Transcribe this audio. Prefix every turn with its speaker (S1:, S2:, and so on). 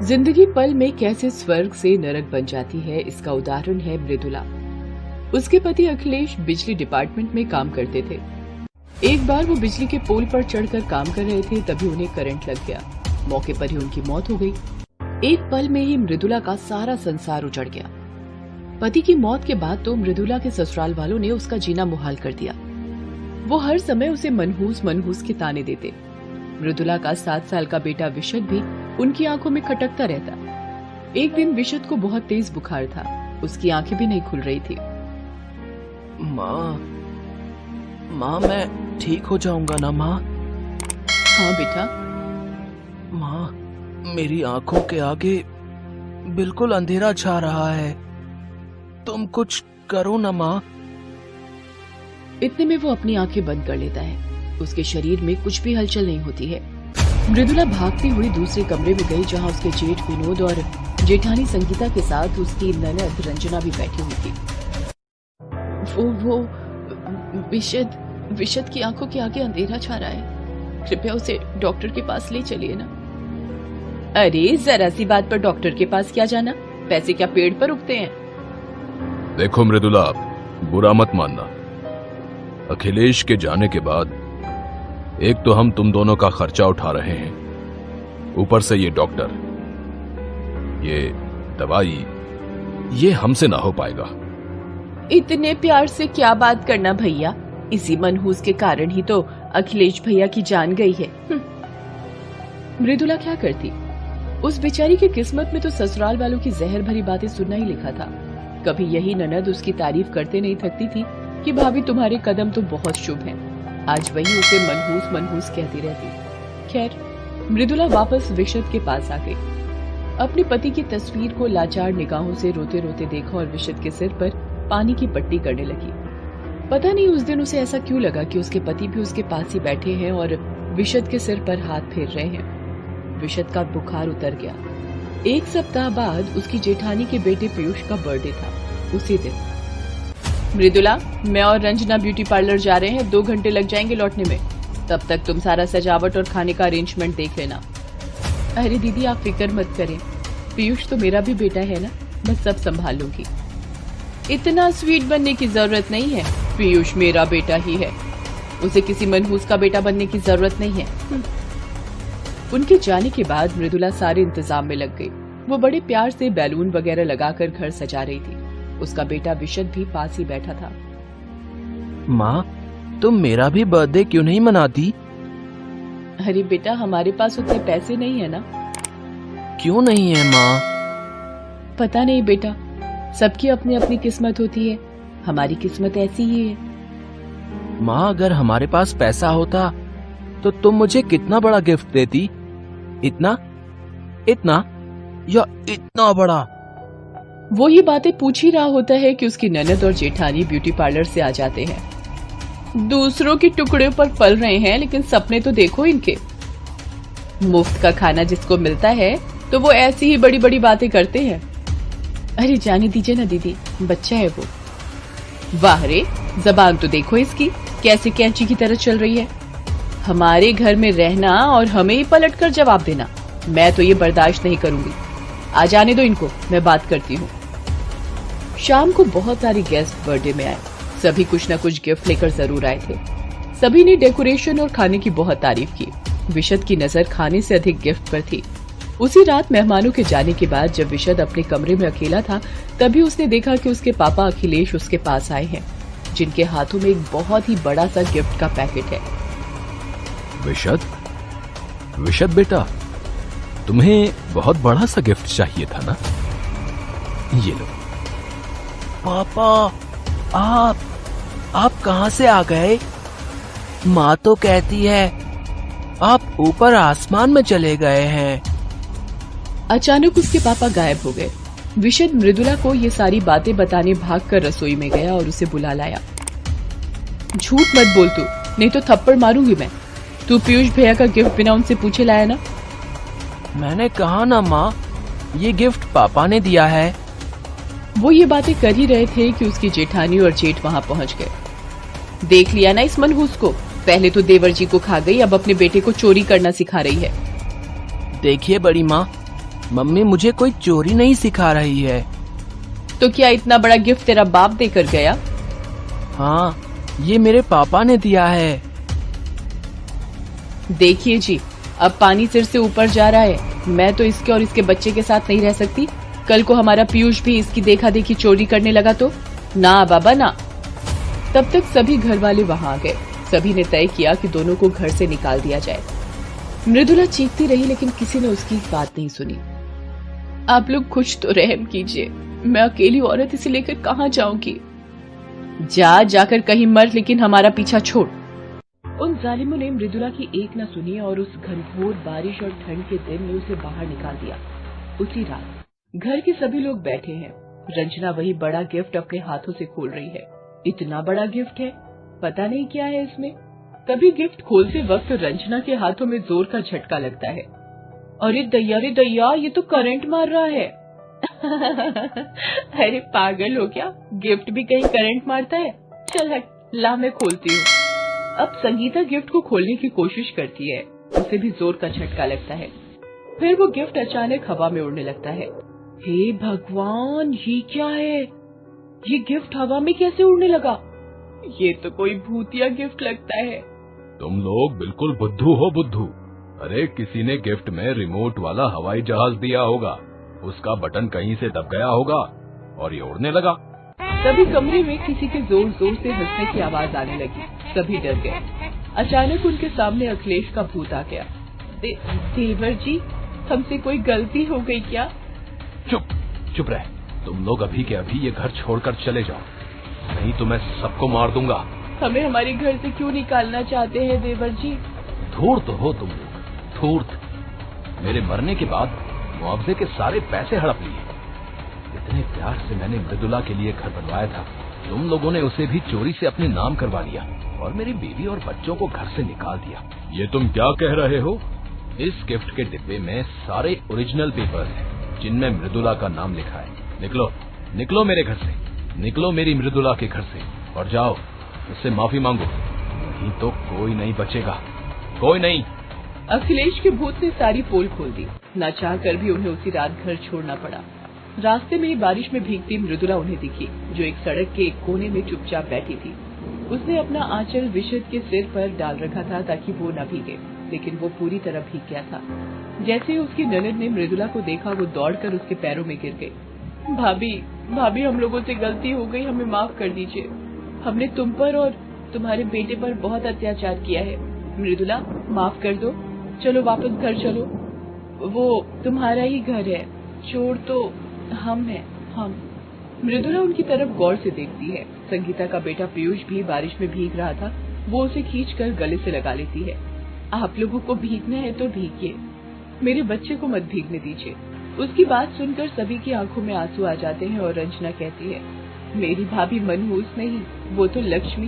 S1: जिंदगी पल में कैसे स्वर्ग से नरक बन जाती है, इसका उदाहरण है मृदुला। उसके पति अखिलेश बिजली डिपार्टमेंट में काम करते थे। एक बार वो बिजली के पोल पर चढ़कर काम कर रहे थे, तभी उन्हें करंट लग गया। मौके पर ही उनकी मौत हो गई। एक पल में ही मृदुला का सारा संसार उजड़ गया। पति की मौत के बाद तो मृदुला के ससुराल वालों ने उसका जीना मुहाल कर दिया। वो हर समय उसे मनहूस मनहूस के ताने देते। मृदुला का 7 साल का बेटा विशद भी उनकी आंखों में खटकता रहता। एक दिन विशद को बहुत तेज बुखार था। उसकी आंखें भी नहीं खुल रही थी।
S2: माँ मैं ठीक हो जाऊंगा ना माँ?
S1: हाँ बेटा।
S2: माँ, मेरी आंखों के आगे बिल्कुल अंधेरा छा रहा है। तुम कुछ करो ना माँ।
S1: इतने में वो अपनी आंखें बंद कर लेता है। उसके शरीर में कुछ भी हलचल नहीं होती है। मृदुला भागती हुई दूसरे कमरे में गई, जहाँ उसके जेठ विनोद और जेठानी संगीता के साथ उसकी ननद रंजना भी बैठी हुई थी। वो विशद की आंखों के आगे अंधेरा छा रहा है। कृपया उसे डॉक्टर के पास ले चलिए ना। अरे जरा सी बात पर डॉक्टर के पास क्या जाना? पैसे क्या पेड़ पर उगते हैं?
S3: देखो मृदुला, बुरा मत मानना। अखिलेश के जाने के बाद एक तो हम तुम दोनों का खर्चा उठा रहे हैं, ऊपर से ये डॉक्टर, ये दवाई, ये हमसे ना हो पाएगा।
S1: इतने प्यार से क्या बात करना भैया, इसी मनहूस के कारण ही तो अखिलेश भैया की जान गई है। मृदुला क्या करती? उस बेचारी की किस्मत में तो ससुराल वालों की जहर भरी बातें सुनना ही लिखा था। कभी यही ननद उसकी तारीफ करते नहीं थकती थी कि भाभी तुम्हारे कदम तो बहुत शुभ हैं। आज वही उसे मनहूस मनहूस कहती रहती। खैर, मृदुला वापस विशद के पास आ गई। अपने पति की तस्वीर को लाचार निगाहों से रोते रोते देखा और विशद के सिर पर पानी की पट्टी करने लगी। पता नहीं उस दिन उसे ऐसा क्यों लगा कि उसके पति भी उसके पास ही बैठे हैं और विशद के सिर पर हाथ फेर रहे हैं। विशद का बुखार उतर गया। 1 सप्ताह बाद उसकी जेठानी के बेटे पीयूष का बर्थडे था। उसी दिन मृदुला, मैं और रंजना ब्यूटी पार्लर जा रहे हैं, 2 घंटे लग जाएंगे लौटने में। तब तक तुम सारा सजावट और खाने का अरेंजमेंट देख लेना। अरे दीदी, आप फिक्र मत करें, पीयूष तो मेरा भी बेटा है ना, मैं सब संभाल लूंगी। इतना स्वीट बनने की जरूरत नहीं है, पीयूष मेरा बेटा ही है, उसे किसी मनहूस का बेटा बनने की जरूरत नहीं है। उनके जाने के बाद मृदुला सारे इंतजाम में लग गई। वो बड़े प्यार से बैलून वगैरह लगाकर घर सजा रही थी। उसका बेटा विशद भी पास ही बैठा था।
S2: माँ, तुम मेरा भी बर्थडे क्यों नहीं मनाती?
S1: अरे बेटा, हमारे पास उतने पैसे नहीं है ना।
S2: क्यों नहीं है माँ?
S1: पता नहीं बेटा, सबकी अपनी अपनी किस्मत होती है। हमारी किस्मत ऐसी ही है।
S2: माँ, अगर हमारे पास पैसा होता तो तुम मुझे कितना बड़ा गिफ्ट देती? इतना इतना या इतना बड़ा?
S1: वो ये बातें पूछ ही रहा होता है कि उसकी ननद और जेठानी ब्यूटी पार्लर से आ जाते हैं। दूसरों के टुकड़े पर पल रहे हैं, लेकिन सपने तो देखो इनके। मुफ्त का खाना जिसको मिलता है तो वो ऐसी ही बड़ी बड़ी बातें करते हैं। अरे जाने दीजिए ना दीदी, बच्चा है वो। वाह रे, जबान तो देखो इसकी कैसे कैंची की तरह चल रही है। हमारे घर में रहना और हमें ही पलट कर जवाब देना, मैं तो ये बर्दाश्त नहीं करूंगी। आ जाने दो इनको, मैं बात करती हूँ। शाम को बहुत सारे गेस्ट बर्थडे में आए। सभी कुछ न कुछ गिफ्ट लेकर जरूर आए थे। सभी ने डेकोरेशन और खाने की बहुत तारीफ की। विशद की नजर खाने से अधिक गिफ्ट पर थी। उसी रात मेहमानों के जाने के बाद जब विशद अपने कमरे में अकेला था, तभी उसने देखा कि उसके पापा अखिलेश उसके पास आए हैं, जिनके हाथों में एक बहुत ही बड़ा सा गिफ्ट का पैकेट है।
S3: विशद बेटा, तुम्हें बहुत बड़ा सा गिफ्ट चाहिए था ना? ये लो।
S2: पापा, आप कहाँ से आ गए? माँ तो कहती है आप ऊपर आसमान में चले गए हैं।
S1: अचानक उसके पापा गायब हो गए। विशद मृदुला को ये सारी बातें बताने भागकर रसोई में गया और उसे बुला लाया। झूठ मत बोल तू, नहीं तो थप्पड़ मारूंगी मैं। तू पीयूष भैया का गिफ्ट बिना उनसे पूछे लाया ना?
S2: मैंने कहा ना माँ, ये गिफ्ट पापा ने दिया है।
S1: वो ये बातें कर ही रहे थे कि उसकी जेठानी और जेठ वहां पहुंच गए। देख लिया ना इस मनहूस को, पहले तो देवर जी को खा गई, अब अपने बेटे को चोरी करना सिखा रही है।
S2: देखिए बड़ी माँ, मम्मी मुझे कोई चोरी नहीं सिखा रही है।
S1: तो क्या इतना बड़ा गिफ्ट तेरा बाप देकर गया?
S2: हाँ, ये मेरे पापा ने दिया है।
S1: देखिए जी, अब पानी सिर से ऊपर जा रहा है। मैं तो इसके और इसके बच्चे के साथ नहीं रह सकती। कल को हमारा पीयूष भी इसकी देखा देखी चोरी करने लगा तो ना बाबा ना। तब तक सभी घर वाले वहां आ गए। सभी ने तय किया कि दोनों को घर से निकाल दिया जाए। मृदुला चीखती रही लेकिन किसी ने उसकी बात नहीं सुनी। आप लोग कुछ तो रहम कीजिए, मैं अकेली औरत इसे लेकर कहां जाऊंगी? जाकर कहीं मर, लेकिन हमारा पीछा छोड़। उन जालिमों ने मृदुला की एक न सुनी और उस घनघोर बारिश और ठंड के दिन में उसे बाहर निकाल दिया। उसी रात घर के सभी लोग बैठे हैं। रंजना वही बड़ा गिफ्ट अपने हाथों से खोल रही है। इतना बड़ा गिफ्ट है, पता नहीं क्या है इसमें। तभी गिफ्ट खोलते वक्त रंजना के हाथों में जोर का झटका लगता है। अरे दैया, ये तो करंट मार रहा है। अरे पागल हो क्या? गिफ्ट भी कहीं करंट मारता है? चल हट, ला मैं खोलती हूँ। अब संगीता गिफ्ट को खोलने की कोशिश करती है। उसे भी जोर का झटका लगता है। फिर वो गिफ्ट अचानक हवा में उड़ने लगता है। हे भगवान, ये क्या है? ये गिफ्ट हवा में कैसे उड़ने लगा? ये तो कोई भूतिया गिफ्ट लगता है।
S3: तुम लोग बिल्कुल बुद्धू हो, बुद्धू। अरे किसी ने गिफ्ट में रिमोट वाला हवाई जहाज दिया होगा, उसका बटन कहीं से दब गया होगा और ये उड़ने लगा।
S1: तभी कमरे में किसी के जोर जोर से हंसने की आवाज आने लगी। सभी डर गए। अचानक उनके सामने अखिलेश का भूत आ गया। देवर जी, हमसे कोई गलती हो गई क्या?
S3: चुप रह। तुम लोग अभी के अभी ये घर छोड़कर चले जाओ, नहीं तो मैं सबको मार दूंगा।
S1: हमें हमारे घर से क्यों निकालना चाहते हैं देवर जी?
S3: धूर्त हो तुम लोग, धूर्त। मेरे मरने के बाद मुआवजे के सारे पैसे हड़प लिए। इतने प्यार से मैंने मृदुला के लिए घर बनवाया था, तुम लोगों ने उसे भी चोरी से अपने नाम करवा लिया और मेरी बीवी और बच्चों को घर से निकाल दिया। ये तुम क्या कह रहे हो? इस गिफ्ट के डिब्बे में सारे ओरिजिनल पेपर्स हैं जिनमें मृदुला का नाम लिखा है। निकलो मेरे घर से, निकलो मेरी मृदुला के घर से और जाओ उससे माफी मांगो, नहीं तो कोई नहीं बचेगा, कोई नहीं।
S1: अखिलेश के भूत ने सारी पोल खोल दी। न चाहकर भी उन्हें उसी रात घर छोड़ना पड़ा। रास्ते में ही बारिश में भीगती मृदुला उन्हें दिखी, जो एक सड़क के एक कोने में चुपचाप बैठी थी। उसने अपना आंचल विशद के सिर पर डाल रखा था ताकि वो न भीगे, लेकिन वो पूरी तरह भीग गया था। जैसे ही उसकी ननद ने मृदुला को देखा, वो दौड़कर उसके पैरों में गिर गई। भाभी, हम लोगों से गलती हो गई, हमें माफ कर दीजिए। हमने तुम पर और तुम्हारे बेटे पर बहुत अत्याचार किया है। मृदुला, माफ कर दो, चलो वापस घर चलो। वो तुम्हारा ही घर है, चोर तो हम हैं, हम। मृदुला उनकी तरफ गौर से देखती है। संगीता का बेटा पीयूष भी बारिश में भीग रहा था। वो उसे खींचकर गले से लगा लेती है। आप लोगों को भीगना है तो भीगिए, मेरे बच्चे को मत भीगने दीजिए। उसकी बात सुनकर सभी की आंखों में आंसू आ जाते हैं और रंजना कहती है, मेरी भाभी मनहूस नहीं, वो तो लक्ष्मी